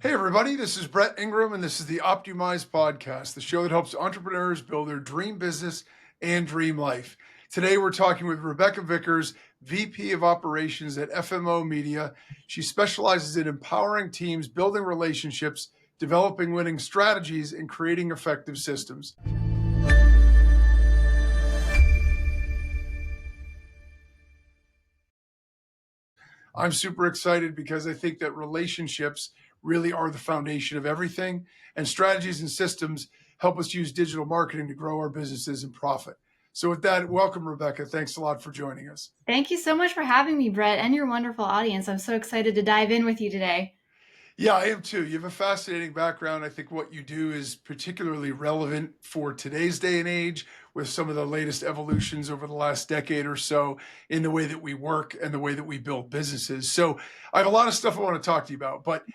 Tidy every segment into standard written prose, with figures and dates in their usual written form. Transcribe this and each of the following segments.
Hey, everybody, this is Brett Ingram, and this is the optYOUmize podcast, the show that helps entrepreneurs build their dream business and dream life. Today, we're talking with Rebecca Vickers, VP of Operations at FMO Media. She specializes in empowering teams, building relationships, developing winning strategies, and creating effective systems. I'm super excited because I think that relationships really are the foundation of everything, and strategies and systems help us use digital marketing to grow our businesses and profit. So, with that, welcome, Rebecca. Thanks a lot for joining us. Thank you so much for having me, Brett, and your wonderful audience. I'm so excited to dive in with you today. Yeah, I am too. You have a fascinating background. I think what you do is particularly relevant for today's day and age with some of the latest evolutions over the last decade or so in the way that we work and the way that we build businesses. So I have a lot of stuff I want to talk to you about, but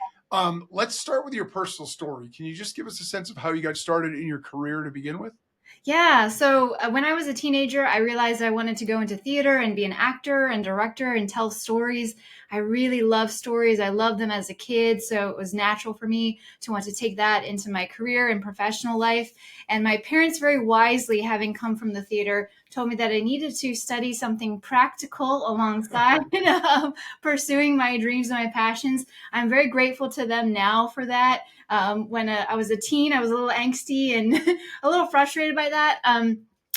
let's start with your personal story. Can you just give us a sense of how you got started in your career to begin with? Yeah, so when I was a teenager, I realized I wanted to go into theater and be an actor and director and tell stories. I really love stories. I loved them as a kid, so it was natural for me to want to take that into my career and professional life. And my parents, very wisely, having come from the theater, told me that I needed to study something practical alongside of pursuing my dreams and my passions. I'm very grateful to them now for that. When I was a teen, I was a little angsty and a little frustrated by that.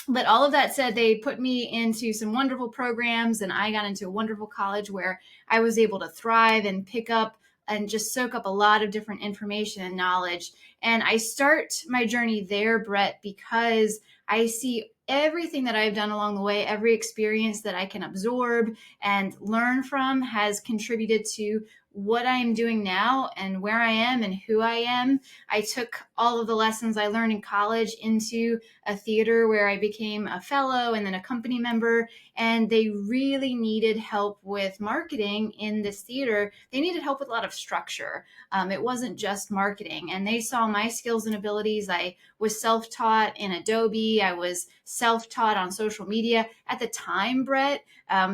But all of that said, they put me into some wonderful programs, and I got into a wonderful college where I was able to thrive and pick up and just soak up a lot of different information and knowledge. And I start my journey there, Brett, because I see everything that I've done along the way, every experience that I can absorb and learn from has contributed to what I'm doing now and where I am and who I am. I took all of the lessons I learned in college into a theater where I became a fellow and then a company member. And they really needed help with marketing in this theater. They needed help with a lot of structure. It wasn't just marketing. And they saw my skills and abilities. I was self taught in Adobe, I was self taught on social media. At the time, Brett,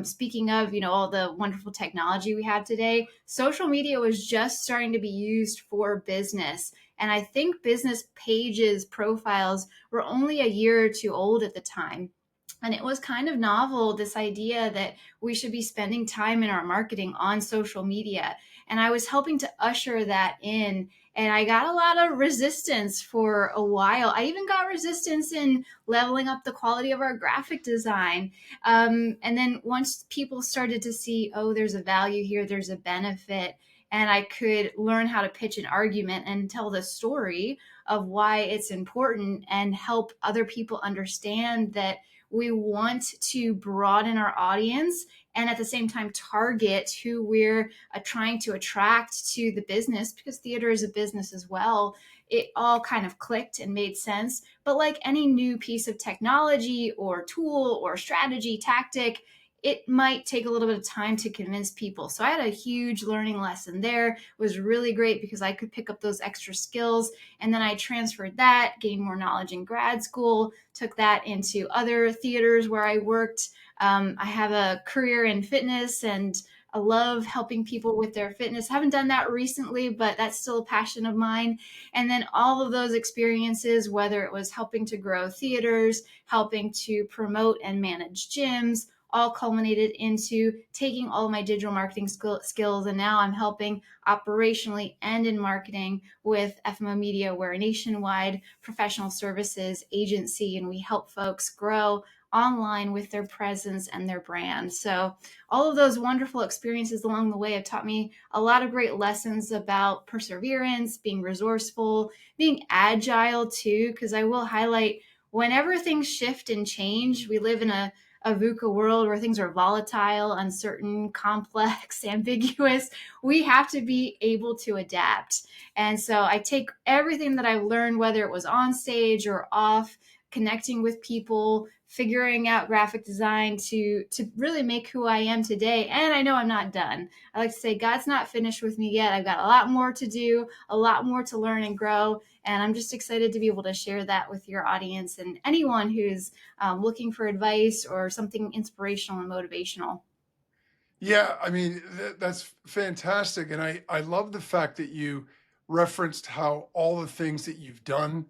speaking of, all the wonderful technology we have today, social media was just starting to be used for business. And I think business pages, profiles were only a year or two old at the time. And it was kind of novel, this idea that we should be spending time in our marketing on social media. And I was helping to usher that in. And I got a lot of resistance for a while. I even got resistance in leveling up the quality of our graphic design. And then once people started to see, oh, there's a value here, there's a benefit, and I could learn how to pitch an argument and tell the story of why it's important and help other people understand that we want to broaden our audience and at the same time target who we're trying to attract to the business, because theater is a business as well. It all kind of clicked and made sense. But like any new piece of technology or tool or strategy, tactic, it might take a little bit of time to convince people. So I had a huge learning lesson there. It was really great because I could pick up those extra skills. And then I transferred that, gained more knowledge in grad school, took that into other theaters where I worked. I have a career in fitness and I love helping people with their fitness. I haven't done that recently, but that's still a passion of mine. And then all of those experiences, whether it was helping to grow theaters, helping to promote and manage gyms, all culminated into taking all of my digital marketing skills. And now I'm helping operationally and in marketing with FMO Media. We're a nationwide professional services agency, and we help folks grow online with their presence and their brand. So all of those wonderful experiences along the way have taught me a lot of great lessons about perseverance, being resourceful, being agile too, because I will highlight, whenever things shift and change, we live in a VUCA world where things are volatile, uncertain, complex, ambiguous. We have to be able to adapt. And so I take everything that I've learned, whether it was on stage or off, connecting with people, figuring out graphic design to really make who I am today. And I know I'm not done. I like to say God's not finished with me yet. I've got a lot more to do, a lot more to learn and grow. And I'm just excited to be able to share that with your audience and anyone who's looking for advice or something inspirational and motivational. Yeah, I mean, that's fantastic. And I love the fact that you referenced how all the things that you've done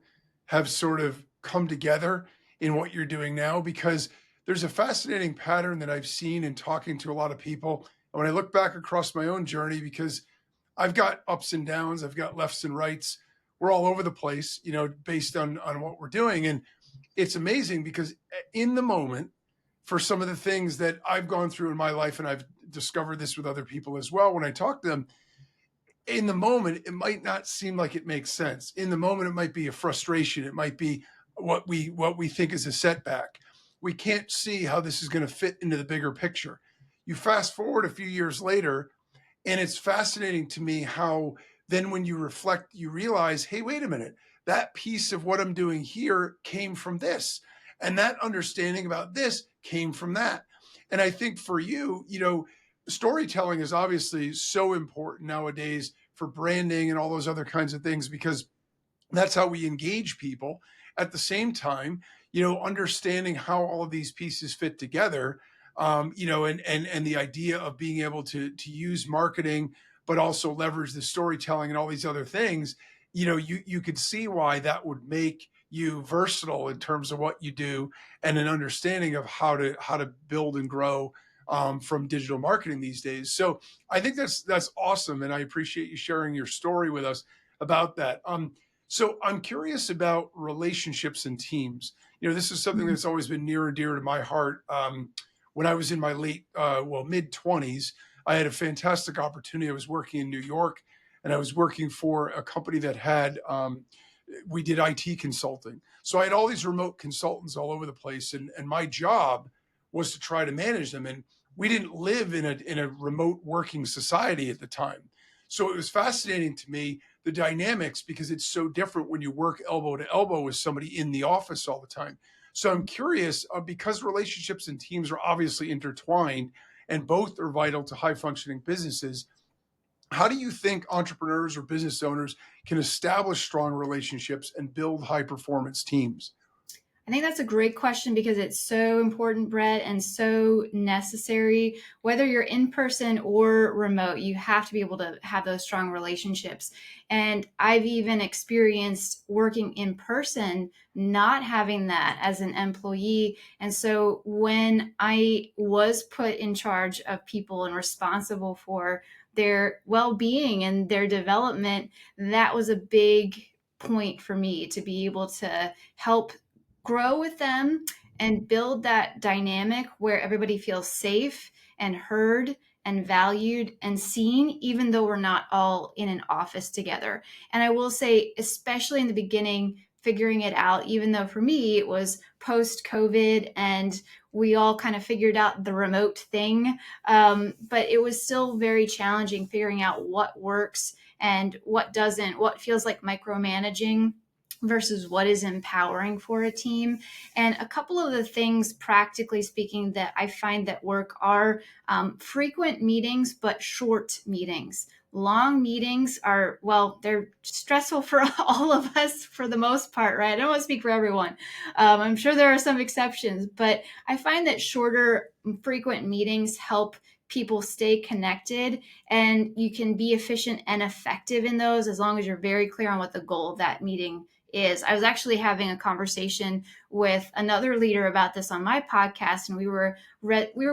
have sort of come together in what you're doing now, because there's a fascinating pattern that I've seen in talking to a lot of people. And when I look back across my own journey, because I've got ups and downs, I've got lefts and rights, we're all over the place, based on what we're doing. And it's amazing because in the moment, for some of the things that I've gone through in my life, and I've discovered this with other people as well, when I talk to them, in the moment, it might not seem like it makes sense. In the moment, it might be a frustration. It might be what we think is a setback. We can't see how this is going to fit into the bigger picture. You fast forward a few years later, and it's fascinating to me how then when you reflect, you realize, hey, wait a minute, that piece of what I'm doing here came from this. And that understanding about this came from that. And I think for you, storytelling is obviously so important nowadays for branding and all those other kinds of things, because that's how we engage people. At the same time, understanding how all of these pieces fit together, and the idea of being able to use marketing, but also leverage the storytelling and all these other things. You could see why that would make you versatile in terms of what you do, and an understanding of how to build and grow from digital marketing these days. So I think that's awesome, and I appreciate you sharing your story with us about that. So I'm curious about relationships and teams. This is something that's always been near and dear to my heart. When I was in my mid 20s, I had a fantastic opportunity. I was working in New York, and I was working for a company that we did IT consulting. So I had all these remote consultants all over the place, and my job was to try to manage them. And we didn't live in a remote working society at the time. So it was fascinating to me, the dynamics, because it's so different when you work elbow to elbow with somebody in the office all the time. So I'm curious, because relationships and teams are obviously intertwined and both are vital to high functioning businesses. How do you think entrepreneurs or business owners can establish strong relationships and build high performance teams? I think that's a great question because it's so important, Brett, and so necessary. Whether you're in person or remote, you have to be able to have those strong relationships. And I've even experienced working in person, not having that as an employee. And so when I was put in charge of people and responsible for their well-being and their development, that was a big point for me to be able to help grow with them and build that dynamic where everybody feels safe and heard and valued and seen, even though we're not all in an office together. And I will say, especially in the beginning, figuring it out, even though for me it was post COVID and we all kind of figured out the remote thing. But it was still very challenging figuring out what works and what doesn't, what feels like micromanaging versus what is empowering for a team. And a couple of the things, practically speaking, that I find that work are frequent meetings, but short meetings. Long meetings are, well, they're stressful for all of us for the most part, right? I don't want to speak for everyone. I'm sure there are some exceptions, but I find that shorter, frequent meetings help people stay connected, and you can be efficient and effective in those as long as you're very clear on what the goal of that meeting is. I was actually having a conversation with another leader about this on my podcast, and we were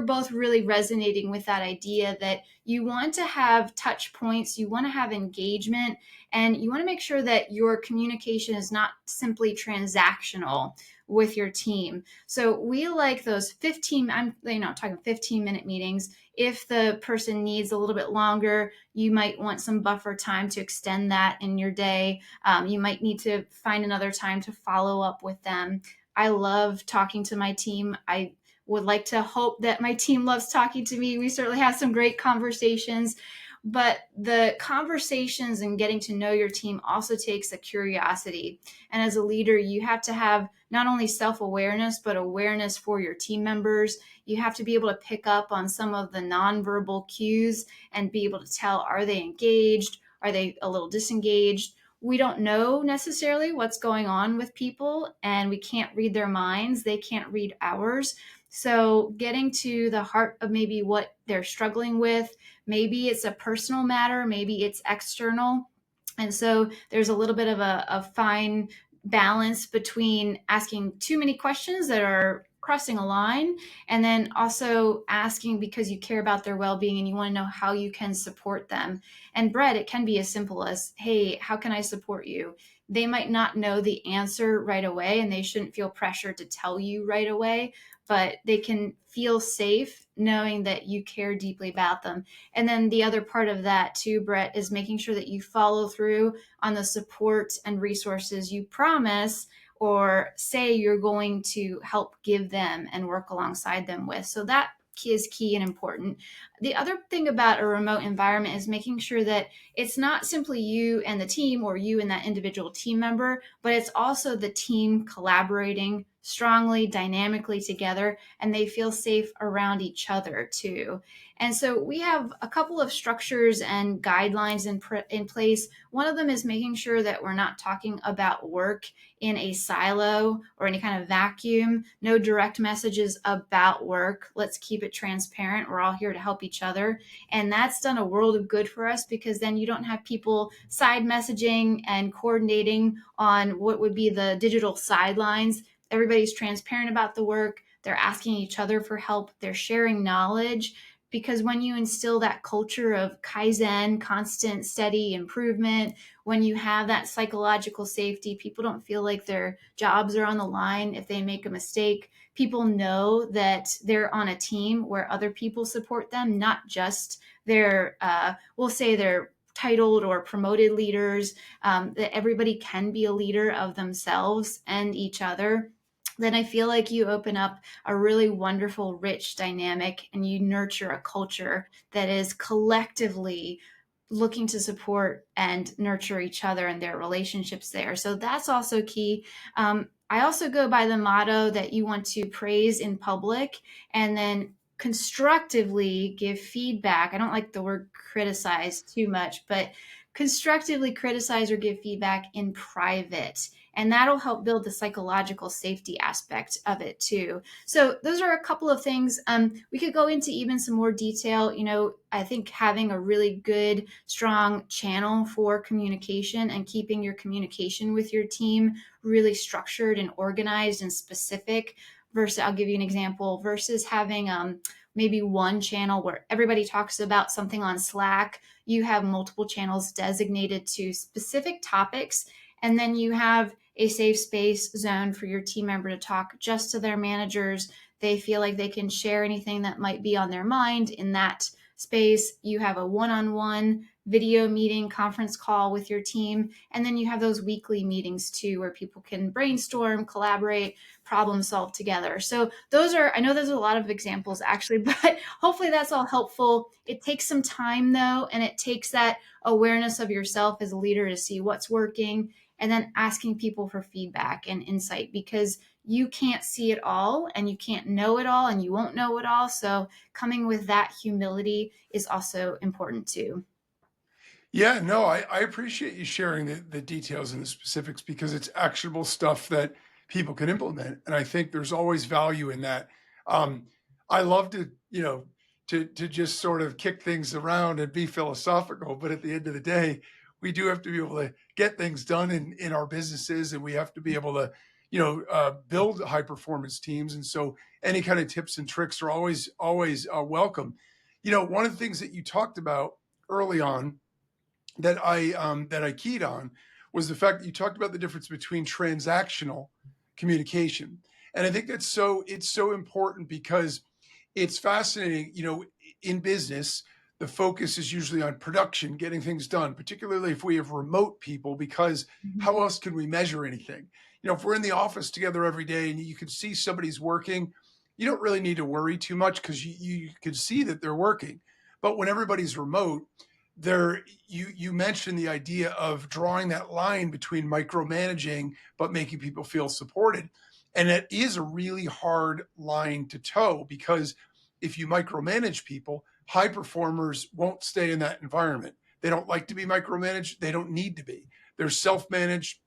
both really resonating with that idea that you want to have touch points, you want to have engagement, and you want to make sure that your communication is not simply transactional with your team. So we like those 15, I'm not talking 15-minute meetings. If the person needs a little bit longer, you might want some buffer time to extend that in your day. You might need to find another time to follow up with them. I love talking to my team. I would like to hope that my team loves talking to me. We certainly have some great conversations, but the conversations and getting to know your team also takes a curiosity. And as a leader, you have to have not only self-awareness, but awareness for your team members. You have to be able to pick up on some of the nonverbal cues and be able to tell, are they engaged? Are they a little disengaged? We don't know necessarily what's going on with people, and we can't read their minds. They can't read ours. So getting to the heart of maybe what they're struggling with, maybe it's a personal matter, maybe it's external, And so there's a little bit of a fine balance between asking too many questions that are crossing a line, and then also asking because you care about their well-being and you want to know how you can support them. And Brett, it can be as simple as, hey, how can I support you? They might not know the answer right away, and they shouldn't feel pressure to tell you right away, but they can feel safe knowing that you care deeply about them. And then the other part of that too, Brett, is making sure that you follow through on the support and resources you promise or say you're going to help give them and work alongside them with. So that is key and important. The other thing about a remote environment is making sure that it's not simply you and the team or you and that individual team member, but it's also the team collaborating strongly, dynamically together, and they feel safe around each other too. And so we have a couple of structures and guidelines in place. One of them is making sure that we're not talking about work in a silo or any kind of vacuum. No direct messages about work. Let's keep it transparent. We're all here to help each other. And that's done a world of good for us, because then you don't have people side messaging and coordinating on what would be the digital sidelines. Everybody's transparent about the work. They're asking each other for help. They're sharing knowledge, because when you instill that culture of Kaizen, constant, steady improvement, when you have that psychological safety, people don't feel like their jobs are on the line if they make a mistake. People know that they're on a team where other people support them, not just their, we'll say their titled or promoted leaders, that everybody can be a leader of themselves and each other. Then I feel like you open up a really wonderful, rich dynamic, and you nurture a culture that is collectively looking to support and nurture each other and their relationships there. So that's also key. I also go by the motto that you want to praise in public and then constructively give feedback. I don't like the word criticize too much, but constructively criticize or give feedback in private, and that'll help build the psychological safety aspect of it too. So those are a couple of things. We could go into even some more detail. I think having a really good, strong channel for communication and keeping your communication with your team really structured and organized and specific, versus, I'll give you an example, versus having maybe one channel where everybody talks about something on Slack. You have multiple channels designated to specific topics, and then you have a safe space zone for your team member to talk just to their managers. They feel like they can share anything that might be on their mind in that space. You have a one-on-one video meeting, conference call with your team. And then you have those weekly meetings too, where people can brainstorm, collaborate, problem solve together. So I know there's a lot of examples actually, but hopefully that's all helpful. It takes some time though, and it takes that awareness of yourself as a leader to see what's working, and then asking people for feedback and insight, because you can't see it all and you can't know it all and you won't know it all. So coming with that humility is also important too. Yeah, no, I appreciate you sharing the details and the specifics because it's actionable stuff that people can implement. And I think there's always value in that. Um, I love to, to just sort of kick things around and be philosophical, but at the end of the day, we do have to be able to get things done in our businesses, and we have to be able to, build high performance teams. And so any kind of tips and tricks are always welcome. One of the things that you talked about early on that I keyed on was the fact that you talked about the difference between transactional communication. And I think it's so important because it's fascinating. In business, the focus is usually on production, getting things done, particularly if we have remote people, because Mhm. how else can we measure anything? If we're in the office together every day and you can see somebody's working, you don't really need to worry too much because you can see that they're working. But when everybody's remote, you mentioned the idea of drawing that line between micromanaging but making people feel supported, and it is a really hard line to toe because if you micromanage people, high performers won't stay in that environment. They don't like to be micromanaged. They don't need to be. They're self-managed.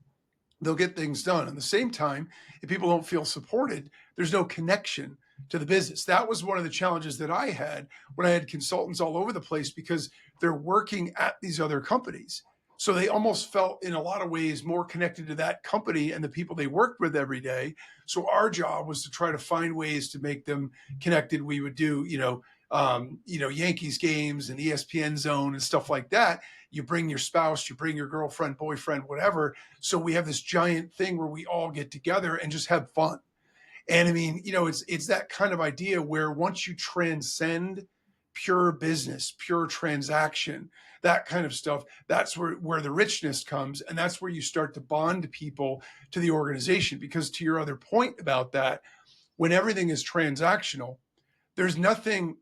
They'll get things done. At the same time, if people don't feel supported, there's no connection to the business. That was one of the challenges that I had when I had consultants all over the place because they're working at these other companies. So they almost felt in a lot of ways more connected to that company and the people they worked with every day. So our job was to try to find ways to make them connected. We would do, Yankees games and ESPN Zone and stuff like that. You bring your spouse, you bring your girlfriend, boyfriend, whatever. So we have this giant thing where we all get together and just have fun. And I mean, it's that kind of idea where once you transcend pure business, pure transaction, that kind of stuff, that's where the richness comes. And that's where you start to bond people to the organization. Because to your other point about that, when everything is transactional, there's nothing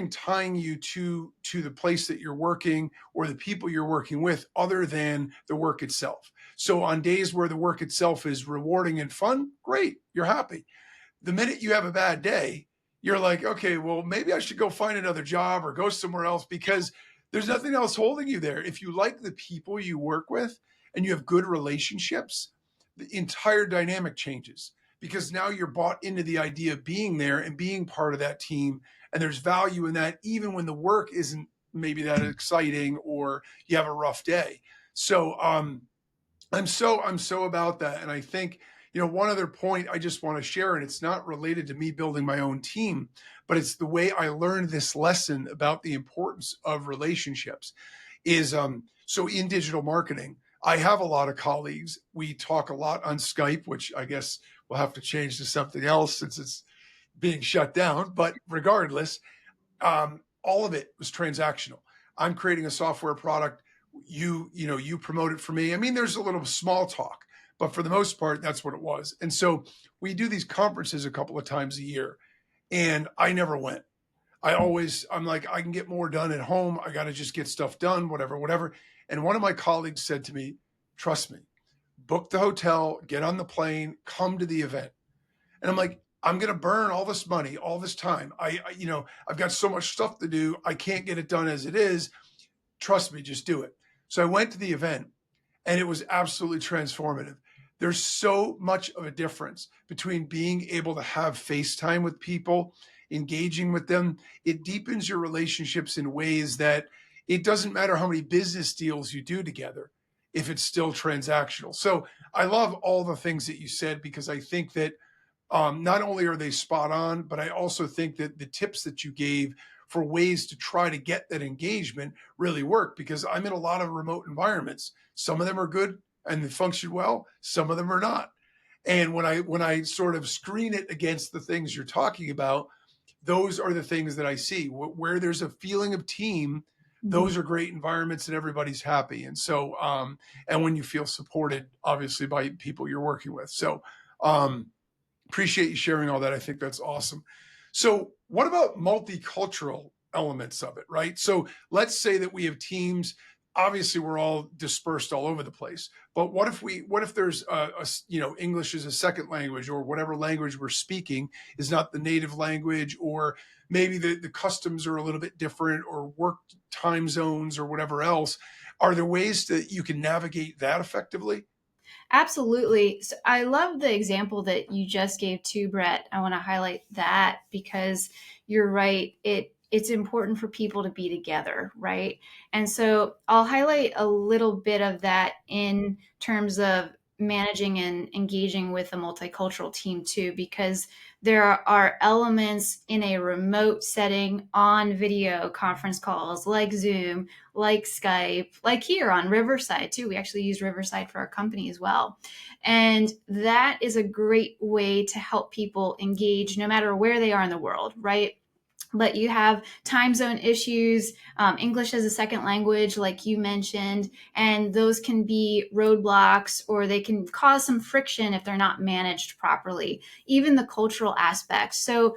tying you to the place that you're working or the people you're working with other than the work itself. So on days where the work itself is rewarding and fun, great, you're happy. The minute you have a bad day, you're like, okay, well, maybe I should go find another job or go somewhere else because there's nothing else holding you there. If you like the people you work with and you have good relationships, the entire dynamic changes because now you're bought into the idea of being there and being part of that team. And there's value in that, even when the work isn't maybe that exciting or you have a rough day. So I'm so about that. And I think, one other point I just want to share, and it's not related to me building my own team, but it's the way I learned this lesson about the importance of relationships is so in digital marketing, I have a lot of colleagues. We talk a lot on Skype, which I guess we'll have to change to something else since it's being shut down. But regardless, all of it was transactional. I'm creating a software product. You promote it for me. I mean, there's a little small talk, but for the most part, that's what it was. And so we do these conferences a couple of times a year, and I never went. I'm like, I can get more done at home. I got to just get stuff done, whatever, whatever. And one of my colleagues said to me, trust me, book the hotel, get on the plane, come to the event. And I'm like, I'm going to burn all this money, all this time. I've got so much stuff to do. I can't get it done as it is. Trust me, just do it. So I went to the event and it was absolutely transformative. There's so much of a difference between being able to have FaceTime with people, engaging with them. It deepens your relationships in ways that it doesn't matter how many business deals you do together if it's still transactional. So I love all the things that you said because I think that not only are they spot on, but I also think that the tips that you gave for ways to try to get that engagement really work because I'm in a lot of remote environments. Some of them are good and they function well. Some of them are not. And when I sort of screen it against the things you're talking about, those are the things that I see where there's a feeling of team. Those are great environments and everybody's happy. And so, and when you feel supported, obviously by people you're working with. So, appreciate you sharing all that. I think that's awesome. So what about multicultural elements of it, right? So let's say that we have teams. Obviously, we're all dispersed all over the place. But what if there's English is a second language or whatever language we're speaking is not the native language, or maybe the customs are a little bit different, or work time zones or whatever else. Are there ways that you can navigate that effectively? Absolutely. So I love the example that you just gave to Brett. I want to highlight that because you're right. It's important for people to be together, right? And so I'll highlight a little bit of that in terms of managing and engaging with a multicultural team too, because there are elements in a remote setting on video conference calls like Zoom, like Skype, like here on Riverside too. We actually use Riverside for our company as well. And that is a great way to help people engage no matter where they are in the world, right? But you have time zone issues, English as a second language, like you mentioned, and those can be roadblocks or they can cause some friction if they're not managed properly, even the cultural aspects. So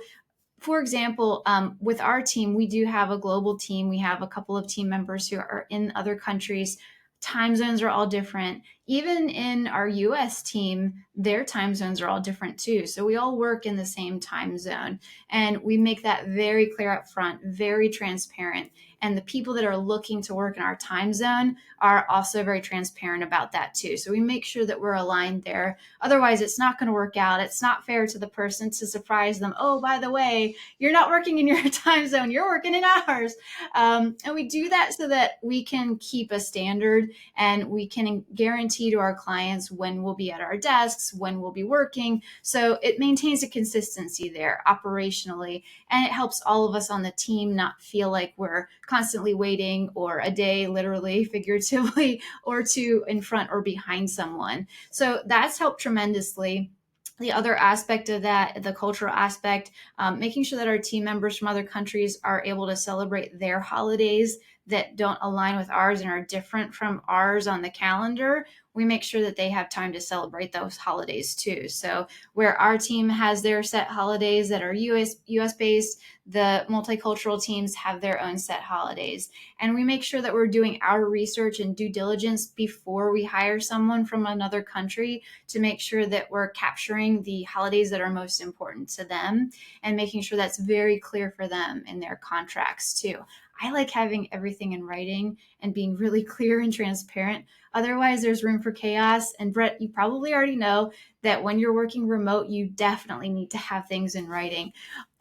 for example, with our team, we do have a global team. We have a couple of team members who are in other countries. Time zones are all different. even in our US team, their time zones are all different too. So we all work in the same time zone, and we make that very clear up front, very transparent. And the people that are looking to work in our time zone are also very transparent about that too. So we make sure that we're aligned there. Otherwise, it's not going to work out. It's not fair to the person to surprise them. Oh, by the way, you're not working in your time zone, you're working in ours. And we do that so that we can keep a standard and we can guarantee to our clients when we'll be at our desks, when we'll be working. So it maintains a consistency there operationally, and it helps all of us on the team not feel like we're constantly waiting, or a day, literally, figuratively, or two in front or behind someone. So that's helped tremendously. The other aspect of that, the cultural aspect, making sure that our team members from other countries are able to celebrate their holidays that don't align with ours and are different from ours on the calendar. We make sure that they have time to celebrate those holidays too. So where our team has their set holidays that are US based, the multicultural teams have their own set holidays. And we make sure that we're doing our research and due diligence before we hire someone from another country to make sure that we're capturing the holidays that are most important to them and making sure that's very clear for them in their contracts too. I like having everything in writing and being really clear and transparent. Otherwise, there's room for chaos. And Brett, you probably already know that when you're working remote, you definitely need to have things in writing.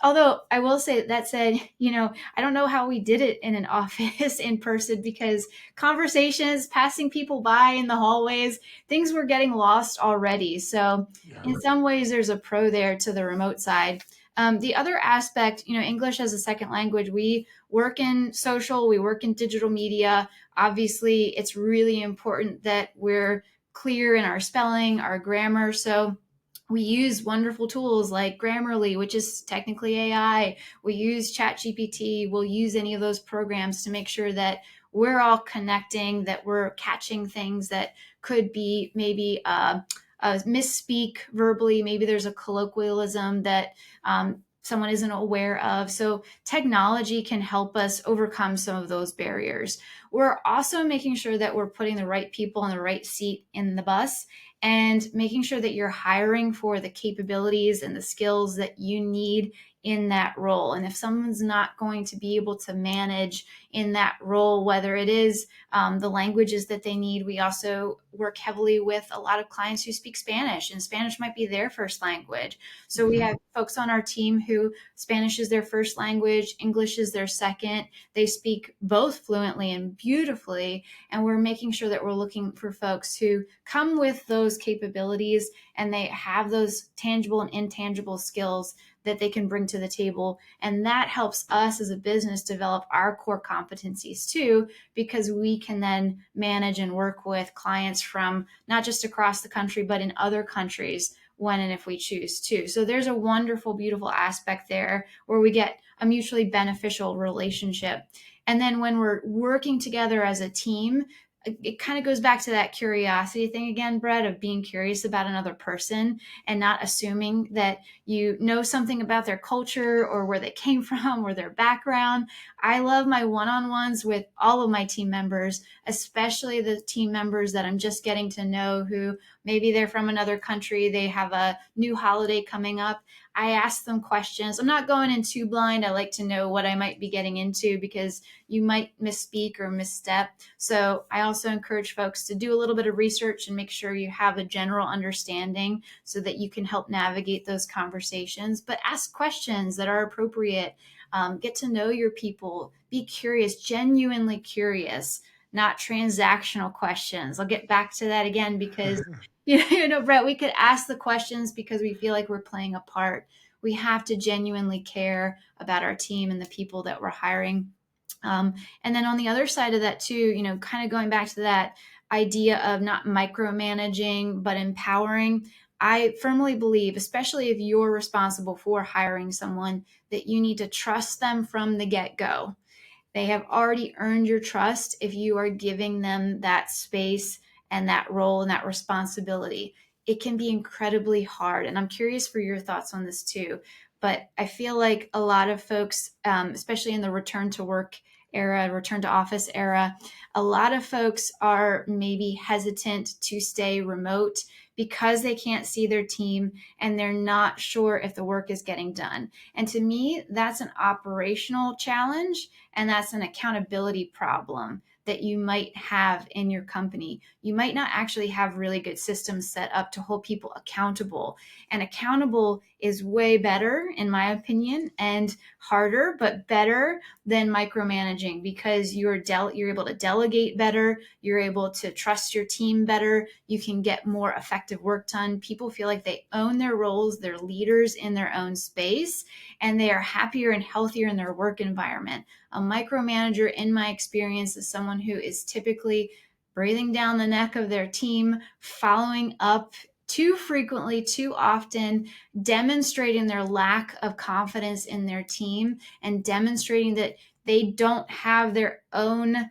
Although I will say that said, I don't know how we did it in an office in person, because conversations, passing people by in the hallways, things were getting lost already. So Yeah. in some ways, there's a pro there to the remote side. The other aspect, English as a second language, we work in social, we work in digital media. Obviously, it's really important that we're clear in our spelling, our grammar. So we use wonderful tools like Grammarly, which is technically AI. We use ChatGPT. We'll use any of those programs to make sure that we're all connecting, that we're catching things that could be maybe misspeak verbally. Maybe there's a colloquialism that someone isn't aware of. So technology can help us overcome some of those barriers. We're also making sure that we're putting the right people in the right seat in the bus, and making sure that you're hiring for the capabilities and the skills that you need in that role. And if someone's not going to be able to manage in that role, whether it is the languages that they need, we also work heavily with a lot of clients who speak Spanish, and Spanish might be their first language. So we have folks on our team who Spanish is their first language, English is their second. They speak both fluently and beautifully. And we're making sure that we're looking for folks who come with those capabilities and they have those tangible and intangible skills that they can bring to the table. And that helps us as a business develop our core competencies too, because we can then manage and work with clients from not just across the country, but in other countries when and if we choose to. So there's a wonderful, beautiful aspect there where we get a mutually beneficial relationship. And then when we're working together as a team, it kind of goes back to that curiosity thing again, Brett, of being curious about another person and not assuming that you know something about their culture or where they came from or their background. I love my one-on-ones with all of my team members, especially the team members that I'm just getting to know, who maybe they're from another country, they have a new holiday coming up. I ask them questions. I'm not going in too blind. I like to know what I might be getting into, because you might misspeak or misstep. So I also encourage folks to do a little bit of research and make sure you have a general understanding so that you can help navigate those conversations. But ask questions that are appropriate. Get to know your people. Be curious, genuinely curious, not transactional questions. I'll get back to that again, because Brett, we could ask the questions because we feel like we're playing a part. We have to genuinely care about our team and the people that we're hiring. And then on the other side of that too, kind of going back to that idea of not micromanaging, but empowering. I firmly believe, especially if you're responsible for hiring someone, that you need to trust them from the get-go. They have already earned your trust if you are giving them that space and that role and that responsibility. It can be incredibly hard. And I'm curious for your thoughts on this too. But I feel like a lot of folks, especially in the return to work era, return to office era, a lot of folks are maybe hesitant to stay remote because they can't see their team and they're not sure if the work is getting done. And to me, that's an operational challenge and that's an accountability problem that you might have in your company. You might not actually have really good systems set up to hold people accountable. And accountable is way better, in my opinion, and harder, but better than micromanaging because you're able to delegate better, you're able to trust your team better, you can get more effective work done. People feel like they own their roles, they're leaders in their own space, and they are happier and healthier in their work environment. A micromanager, in my experience, is someone who is typically breathing down the neck of their team, following up too frequently, too often, demonstrating their lack of confidence in their team and demonstrating that they don't have their own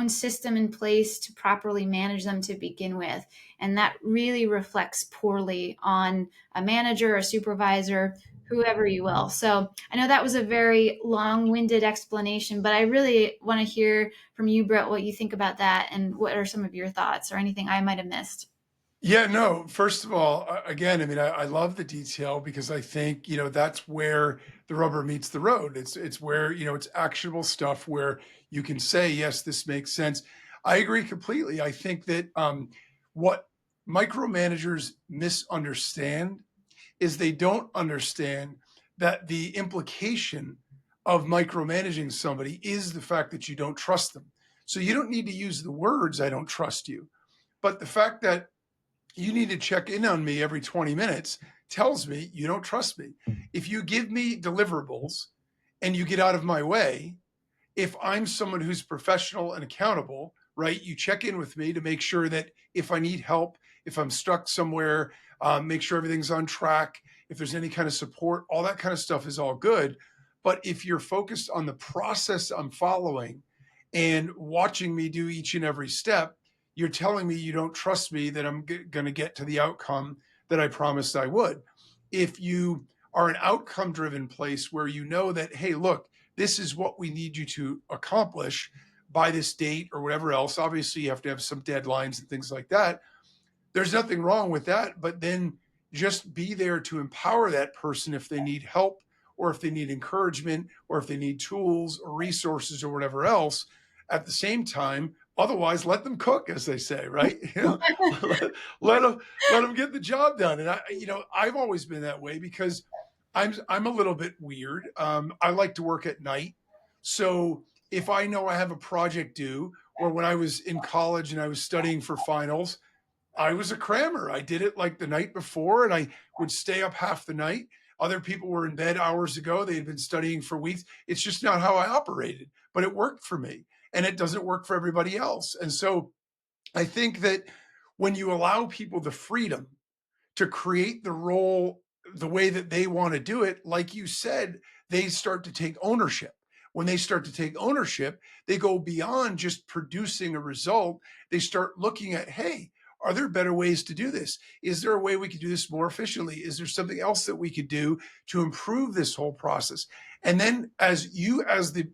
system in place to properly manage them to begin with. And that really reflects poorly on a manager, a supervisor, whoever you will. So I know that was a very long-winded explanation, but I really want to hear from you, Brett, what you think about that and what are some of your thoughts or anything I might have missed. Yeah, no, first of all, again, I mean, I love the detail because I think, that's where the rubber meets the road. It's where, it's actionable stuff where you can say, yes, this makes sense. I agree completely. I think that what micromanagers misunderstand is they don't understand that the implication of micromanaging somebody is the fact that you don't trust them. So you don't need to use the words, I don't trust you. But the fact that you need to check in on me every 20 minutes tells me you don't trust me. If you give me deliverables and you get out of my way, if I'm someone who's professional and accountable, right, you check in with me to make sure that if I need help, if I'm stuck somewhere, make sure everything's on track, if there's any kind of support, all that kind of stuff is all good. But if you're focused on the process I'm following and watching me do each and every step, you're telling me you don't trust me that I'm going to get to the outcome that I promised I would. If you are an outcome driven place where you know that, hey, look, this is what we need you to accomplish by this date or whatever else. Obviously, you have to have some deadlines and things like that. There's nothing wrong with that, but then just be there to empower that person if they need help or if they need encouragement or if they need tools or resources or whatever else at the same time. Otherwise, let them cook, as they say, right? Let them get the job done. And I've always been that way because I'm a little bit weird. I like to work at night, so if I know I have a project due, or when I was in college and I was studying for finals, I was a crammer. I did it like the night before and I would stay up half the night. Other people were in bed hours ago. They had been studying for weeks. It's just not how I operated, but it worked for me and it doesn't work for everybody else. And so I think that when you allow people the freedom to create the role the way that they want to do it, like you said, they start to take ownership. When they start to take ownership, they go beyond just producing a result. They start looking at, hey, are there better ways to do this? Is there a way we could do this more efficiently? Is there something else that we could do to improve this whole process? And then as you, as the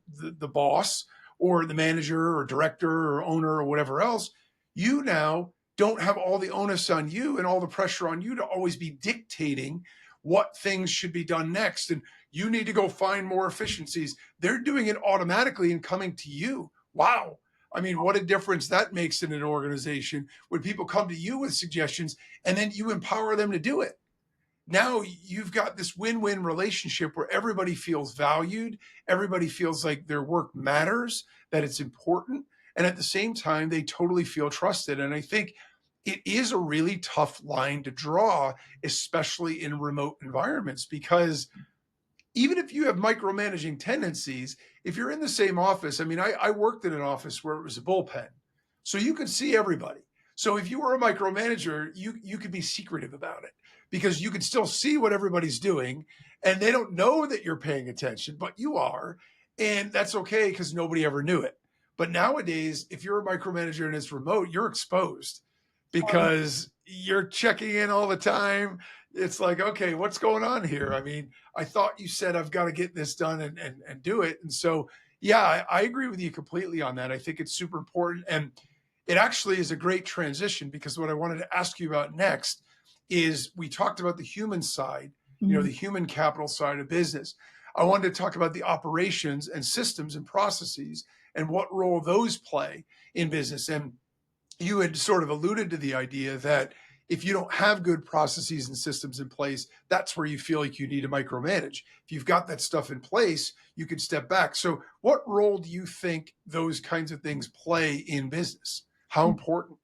boss or the manager or director or owner or whatever else, you now don't have all the onus on you and all the pressure on you to always be dictating what things should be done next. And you need to go find more efficiencies. They're doing it automatically and coming to you. Wow. I mean, what a difference that makes in an organization when people come to you with suggestions and then you empower them to do it. Now you've got this win-win relationship where everybody feels valued, everybody feels like their work matters, that it's important, and at the same time they totally feel trusted. And I think it is a really tough line to draw, especially in remote environments, because even if you have micromanaging tendencies, if you're in the same office, I mean, I worked in an office where it was a bullpen, so you could see everybody. So if you were a micromanager, you could be secretive about it because you could still see what everybody's doing, and they don't know that you're paying attention, but you are, and that's okay because nobody ever knew it. But nowadays, if you're a micromanager and it's remote, you're exposed because you're checking in all the time. It's like, okay, what's going on here? I mean, I thought you said I've got to get this done and do it. And so Yeah, I agree with you completely on that. I think it's super important. And it actually is a great transition because what I wanted to ask you about next is we talked about the human side, the human capital side of business. I wanted to talk about the operations and systems and processes and what role those play in business. And you had sort of alluded to the idea that if you don't have good processes and systems in place, that's where you feel like you need to micromanage. If you've got that stuff in place, you can step back. So, what role do you think those kinds of things play in business? How important?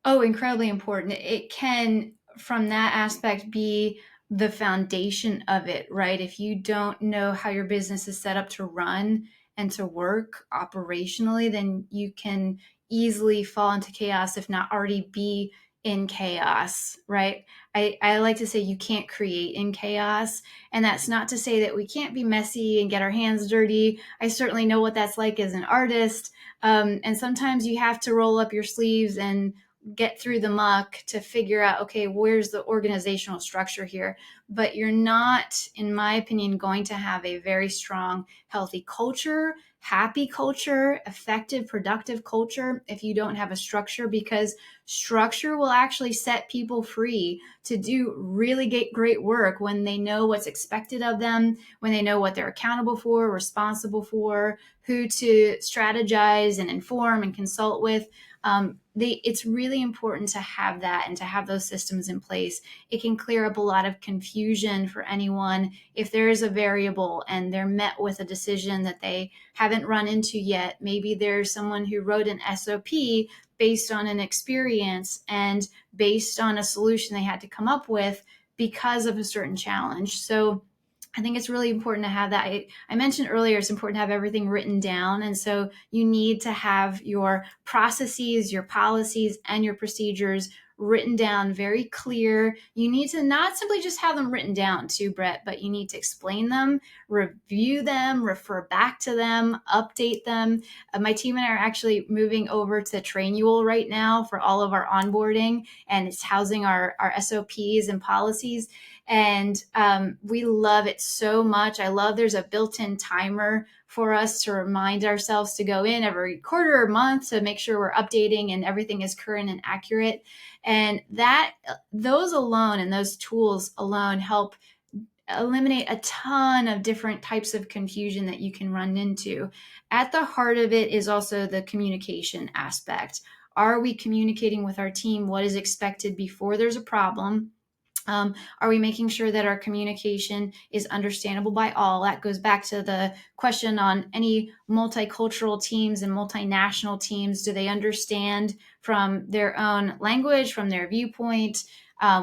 Oh, incredibly important. It can, from that aspect, be the foundation of it, right? If you don't know how your business is set up to run and to work operationally, then you can easily fall into chaos, if not already be in chaos, right? I like to say you can't create in chaos. And that's not to say that we can't be messy and get our hands dirty. I certainly know what that's like as an artist. And sometimes you have to roll up your sleeves and get through the muck to figure out, okay, where's the organizational structure here? But you're not, in my opinion, going to have a very strong, healthy culture, happy culture, effective, productive culture if you don't have a structure, because structure will actually set people free to do really great work when they know what's expected of them, when they know what they're accountable for, responsible for, who to strategize and inform and consult with. It's really important to have that and to have those systems in place. It can clear up a lot of confusion for anyone if there is a variable and they're met with a decision that they haven't run into yet. Maybe there's someone who wrote an SOP based on an experience and based on a solution they had to come up with because of a certain challenge. So I think it's really important to have that. I mentioned earlier, it's important to have everything written down. And so you need to have your processes, your policies, and your procedures written down very clear. You need to not simply just have them written down too, Brett, but you need to explain them, review them, refer back to them, update them. My team and I are actually moving over to Trainual right now for all of our onboarding, and it's housing our SOPs and policies. And we love it so much. I love there's a built-in timer for us to remind ourselves to go in every quarter or month to make sure we're updating and everything is current and accurate. And those alone and those tools alone help eliminate a ton of different types of confusion that you can run into. At the heart of it is also the communication aspect. Are we communicating with our team what is expected before there's a problem? Are we making sure that our communication is understandable by all? That goes back to the question on any multicultural teams and multinational teams. Do they understand from their own language, from their viewpoint?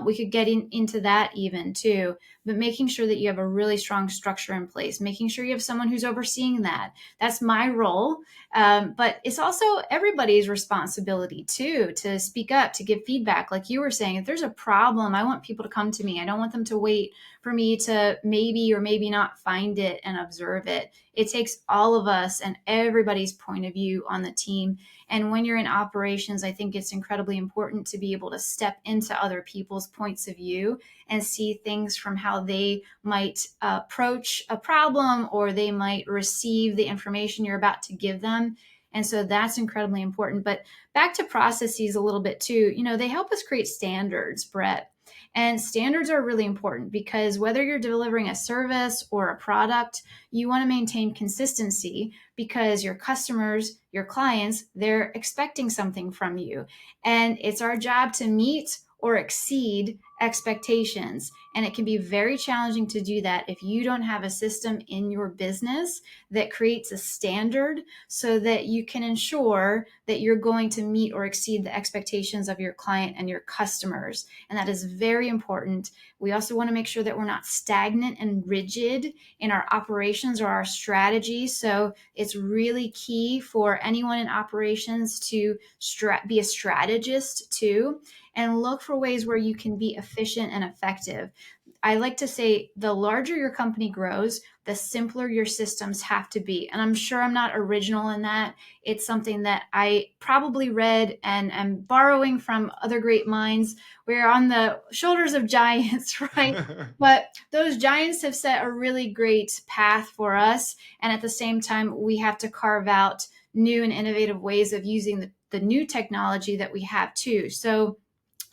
We could get into that even too, but making sure that you have a really strong structure in place, making sure you have someone who's overseeing that. That's my role. But it's also everybody's responsibility too, to speak up, to give feedback. Like you were saying, if there's a problem, I want people to come to me. I don't want them to wait for me to maybe or maybe not find it and observe it. It takes all of us and everybody's point of view on the team. And when you're in operations, I think it's incredibly important to be able to step into other people's points of view and see things from how they might approach a problem or they might receive the information you're about to give them. And so that's incredibly important. But back to processes a little bit too, they help us create standards, Brett. And standards are really important because whether you're delivering a service or a product, you want to maintain consistency because your customers, your clients, they're expecting something from you. And it's our job to meet or exceed expectations. And it can be very challenging to do that if you don't have a system in your business that creates a standard so that you can ensure that you're going to meet or exceed the expectations of your client and your customers. And that is very important. We also want to make sure that we're not stagnant and rigid in our operations or our strategy. So it's really key for anyone in operations to be a strategist too, and look for ways where you can be efficient and effective. I like to say the larger your company grows, the simpler your systems have to be. And I'm sure I'm not original in that. It's something that I probably read and am borrowing from other great minds. We're on the shoulders of giants, right? But those giants have set a really great path for us. And at the same time, we have to carve out new and innovative ways of using the new technology that we have too. So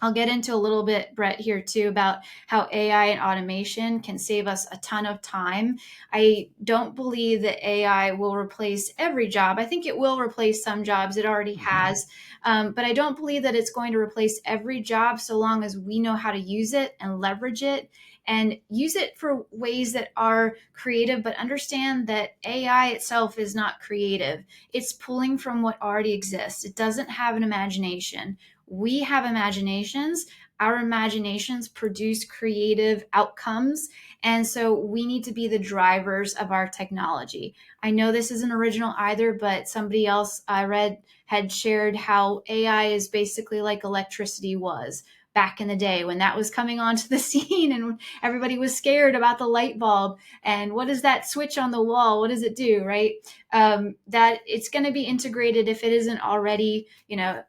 I'll get into a little bit, Brett, here too, about how AI and automation can save us a ton of time. I don't believe that AI will replace every job. I think it will replace some jobs, it already has. But I don't believe that it's going to replace every job so long as we know how to use it and leverage it and use it for ways that are creative, but understand that AI itself is not creative. It's pulling from what already exists. It doesn't have an imagination. We have imaginations. Our imaginations produce creative outcomes. And so we need to be the drivers of our technology. I know this isn't original either, but somebody else I read had shared how AI is basically like electricity was back in the day when that was coming onto the scene and everybody was scared about the light bulb and what is that switch on the wall? What does it do, right? That it's going to be integrated if it isn't already.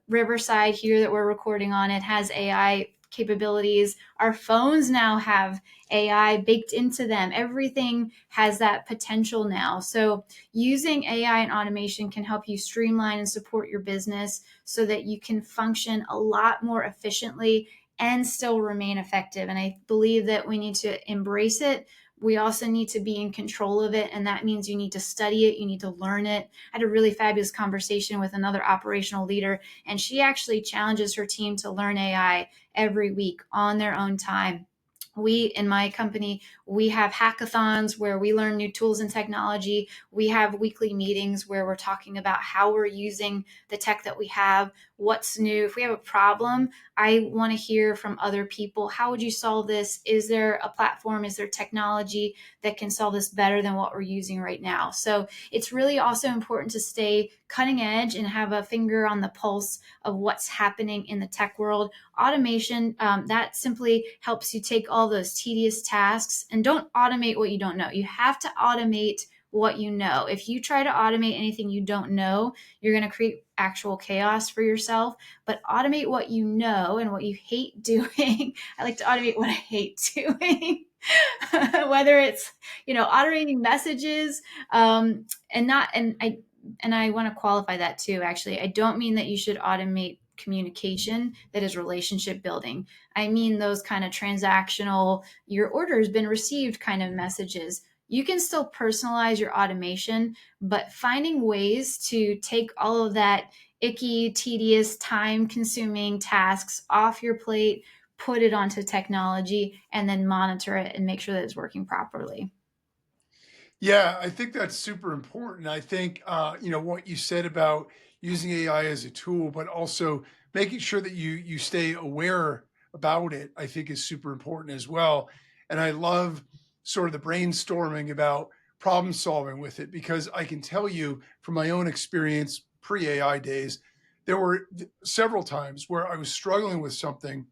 Riverside here that we're recording on, it has AI capabilities. Our phones now have AI baked into them. Everything has that potential now. So using AI and automation can help you streamline and support your business so that you can function a lot more efficiently and still remain effective. And I believe that we need to embrace it. We also need to be in control of it. And that means you need to study it. You need to learn it. I had a really fabulous conversation with another operational leader, and she actually challenges her team to learn AI every week on their own time. We in my company, we have hackathons where we learn new tools and technology. We have weekly meetings where we're talking about how we're using the tech that we have, what's new. If we have a problem, I want to hear from other people. How would you solve this? Is there a platform? Is there technology that can solve this better than what we're using right now? So it's really also important to stay cutting edge and have a finger on the pulse of what's happening in the tech world. Automation, that simply helps you take all those tedious tasks and don't automate what you don't know. You have to automate what you know. If you try to automate anything you don't know, you're going to create actual chaos for yourself. But automate what you know and what you hate doing. I like to automate what I hate doing. Whether it's automating messages, and I want to qualify that too. Actually, I don't mean that you should automate communication that is relationship building. I mean those kind of transactional, your order has been received kind of messages. You can still personalize your automation, but finding ways to take all of that icky, tedious, time consuming tasks off your plate, put it onto technology, and then monitor it and make sure that it's working properly. Yeah, I think that's super important. I think what you said about using AI as a tool, but also making sure that you stay aware about it, I think is super important as well. And I love sort of the brainstorming about problem solving with it because I can tell you from my own experience pre-AI days, there were several times where I was struggling with something,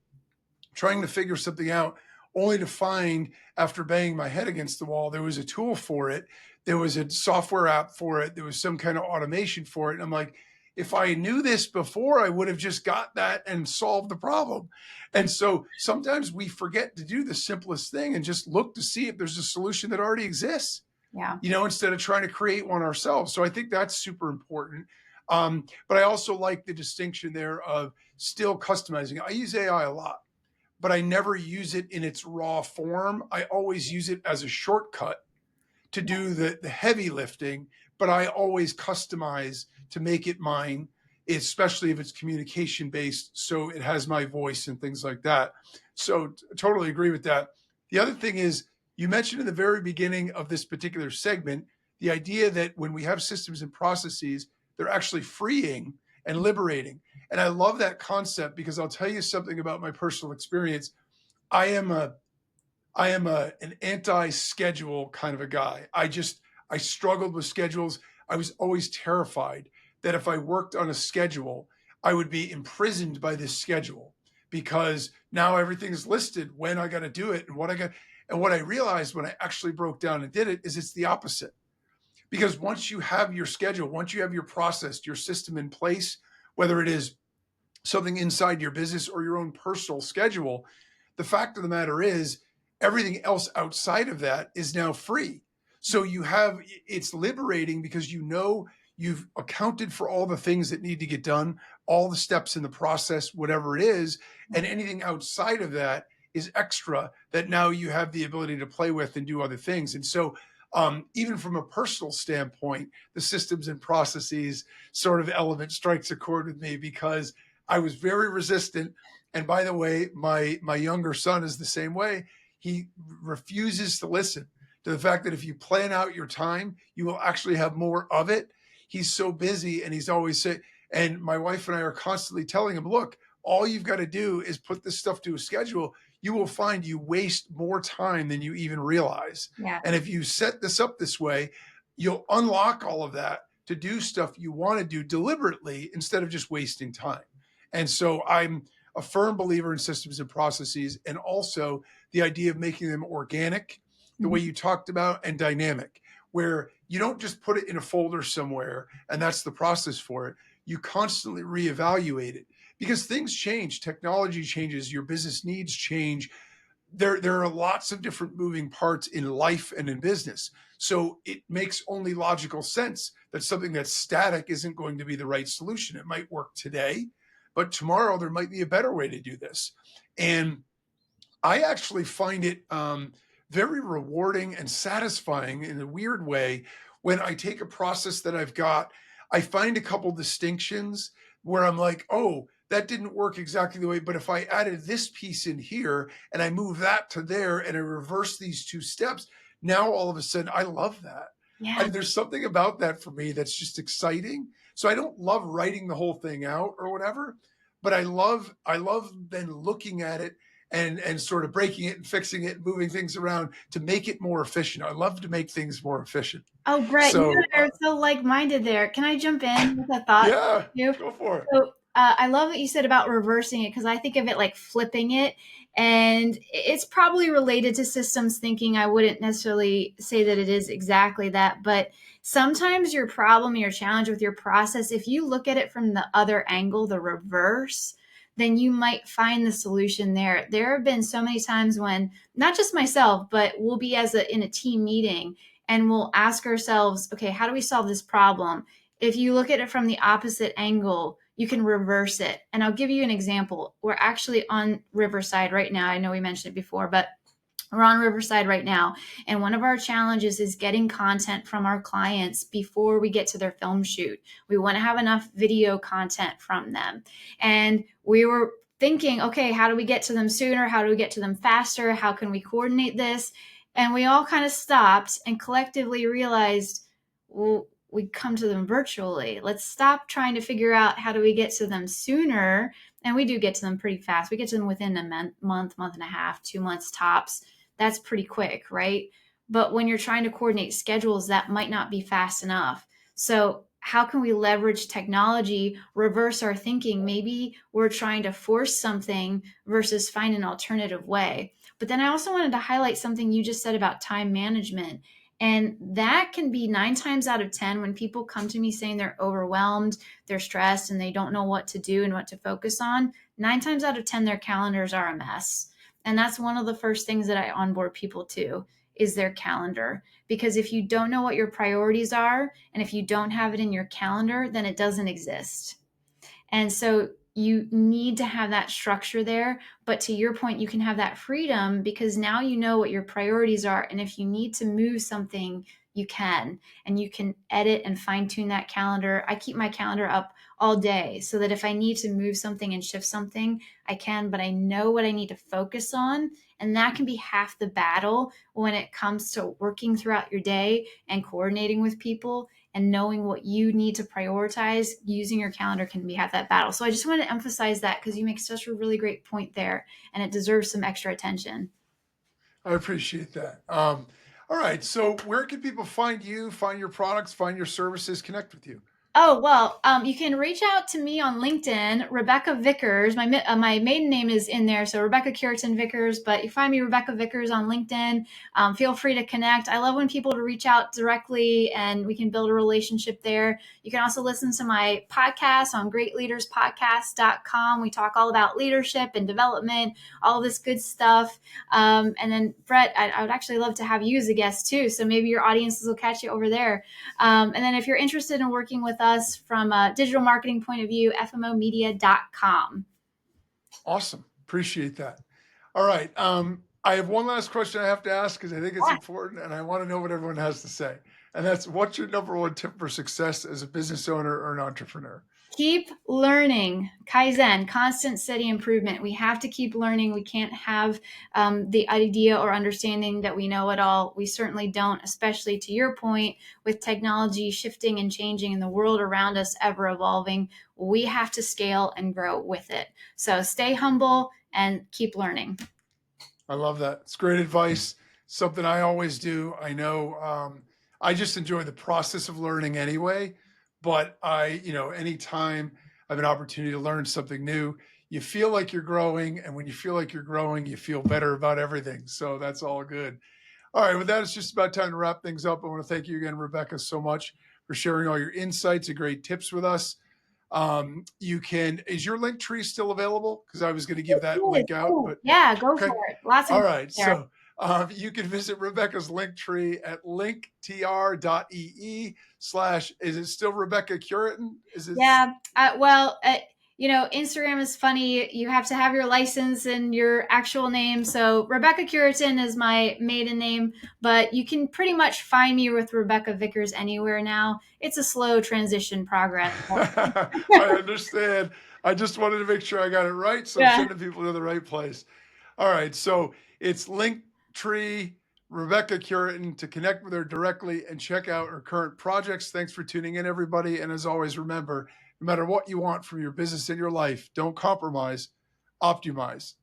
trying to figure something out, only to find after banging my head against the wall, there was a tool for it. There was a software app for it. There was some kind of automation for it. And I'm like, if I knew this before, I would have just got that and solved the problem. And so sometimes we forget to do the simplest thing and just look to see if there's a solution that already exists, Yeah. instead of trying to create one ourselves. So I think that's super important. But I also like the distinction there of still customizing. I use AI a lot, but I never use it in its raw form. I always use it as a shortcut to do the heavy lifting, but I always customize to make it mine, especially if it's communication based. So it has my voice and things like that. So totally agree with that. The other thing is, you mentioned in the very beginning of this particular segment, the idea that when we have systems and processes, they're actually freeing and liberating. And I love that concept because I'll tell you something about my personal experience. I am an anti-schedule kind of a guy. I struggled with schedules. I was always terrified that if I worked on a schedule, I would be imprisoned by this schedule because now everything is listed when I got to do it and what I got. And what I realized when I actually broke down and did it is it's the opposite. Because once you have your schedule, once you have your process, your system in place, whether it is something inside your business or your own personal schedule, the fact of the matter is everything else outside of that is now free. So you have, it's liberating because you know you've accounted for all the things that need to get done, all the steps in the process, whatever it is, and anything outside of that is extra that now you have the ability to play with and do other things. And so even from a personal standpoint, the systems and processes sort of element strikes a chord with me because I was very resistant. And by the way, my younger son is the same way. He refuses to listen to the fact that if you plan out your time, you will actually have more of it. He's so busy and he's always saying, and my wife and I are constantly telling him, look, all you've got to do is put this stuff to a schedule. You will find you waste more time than you even realize. Yeah. And if you set this up this way, you'll unlock all of that to do stuff you want to do deliberately instead of just wasting time. And so I'm a firm believer in systems and processes, and also the idea of making them organic, the way you talked about, and dynamic, where you don't just put it in a folder somewhere and that's the process for it. You constantly reevaluate it because things change, technology changes, your business needs change. There are lots of different moving parts in life and in business. So it makes only logical sense that something that's static isn't going to be the right solution. It might work today, but tomorrow there might be a better way to do this. And I actually find it very rewarding and satisfying in a weird way when I take a process that I've got. I find a couple distinctions where I'm like, oh, that didn't work exactly the way, but if I added this piece in here and I move that to there and I reverse these two steps, now all of a sudden I love that. Yeah. There's something about that for me that's just exciting. So I don't love writing the whole thing out or whatever, but I love then looking at it and sort of breaking it and fixing it and moving things around to make it more efficient. I love to make things more efficient. Oh, Brett, you So and I are so like-minded there. Can I jump in with a thought yeah, too? go for it. So I love what you said about reversing it because I think of it like flipping it. And it's probably related to systems thinking. I wouldn't necessarily say that it is exactly that, but sometimes your problem, your challenge with your process, if you look at it from the other angle, the reverse, then you might find the solution there. There have been so many times when not just myself, but we'll be in a team meeting and we'll ask ourselves, okay, how do we solve this problem? If you look at it from the opposite angle, you can reverse it. And I'll give you an example. We're actually on Riverside right now. I know we mentioned it before, but we're on Riverside right now. And one of our challenges is getting content from our clients before we get to their film shoot. We want to have enough video content from them. And we were thinking, okay, how do we get to them sooner? How do we get to them faster? How can we coordinate this? And we all kind of stopped and collectively realized, well, we come to them virtually. Let's stop trying to figure out how do we get to them sooner. And we do get to them pretty fast. We get to them within a month and a half, 2 months tops. That's pretty quick, right? But when you're trying to coordinate schedules, that might not be fast enough. So how can we leverage technology, reverse our thinking? Maybe we're trying to force something versus find an alternative way. But then I also wanted to highlight something you just said about time management. And that can be 9 times out of 10 when people come to me saying they're overwhelmed, they're stressed, and they don't know what to do and what to focus on. 9 times out of 10, their calendars are a mess. And that's one of the first things that I onboard people to is their calendar. Because if you don't know what your priorities are, and if you don't have it in your calendar, then it doesn't exist. And so you need to have that structure there. But to your point, you can have that freedom because now you know what your priorities are. And if you need to move something, you can. And you can edit and fine tune that calendar. I keep my calendar up all day so that if I need to move something and shift something, I can, but I know what I need to focus on. And that can be half the battle when it comes to working throughout your day and coordinating with people and knowing what you need to prioritize. Using your calendar can be half that battle. So I just want to emphasize that because you make such a really great point there and it deserves some extra attention. I appreciate that. All right. So where can people find you, find your products, find your services, connect with you? Oh, well, you can reach out to me on LinkedIn, Rebecca Vickers. My maiden name is in there, so Rebecca Curitan Vickers. But you find me Rebecca Vickers on LinkedIn. Feel free to connect. I love when people to reach out directly, and we can build a relationship there. You can also listen to my podcast on greatleaderspodcast.com. We talk all about leadership and development, all this good stuff. And then Brett, I would actually love to have you as a guest too. So maybe your audiences will catch you over there. And then if you're interested in working with us from a digital marketing point of view, FMOmedia.com. Awesome. Appreciate that. All right. I have one last question I have to ask because I think it's important and I want to know what everyone has to say. And that's, what's your number one tip for success as a business owner or an entrepreneur? Keep learning. Kaizen, constant steady improvement. We have to keep learning. We can't have the idea or understanding that we know it all. We certainly don't, especially to your point, with technology shifting and changing and the world around us ever evolving. We have to scale and grow with it. So stay humble and keep learning. I love that. It's great advice. Something I always do. I know I just enjoy the process of learning anyway, but anytime I have an opportunity to learn something new, you feel like you're growing. And when you feel like you're growing, you feel better about everything. So that's all good. All right. With that, it's just about time to wrap things up. I want to thank you again, Rebecca, so much for sharing all your insights and great tips with us. Is your link tree still available? Because I was going to give that link out, but yeah, go okay. for it. Lots of All right. there. So you can visit Rebecca's link tree at linktr.ee/ is it still Rebecca Curitan? Is it? Yeah. Instagram is funny. You have to have your license and your actual name. So Rebecca Curitan is my maiden name, but you can pretty much find me with Rebecca Vickers anywhere now. It's a slow transition progress. I understand. I just wanted to make sure I got it right. So I'm sending people to the right place. All right. So it's Linktree Rebecca Curitan to connect with her directly and check out her current projects. Thanks for tuning in, everybody. And as always, remember, no matter what you want from your business and your life, don't compromise, optYOUmize.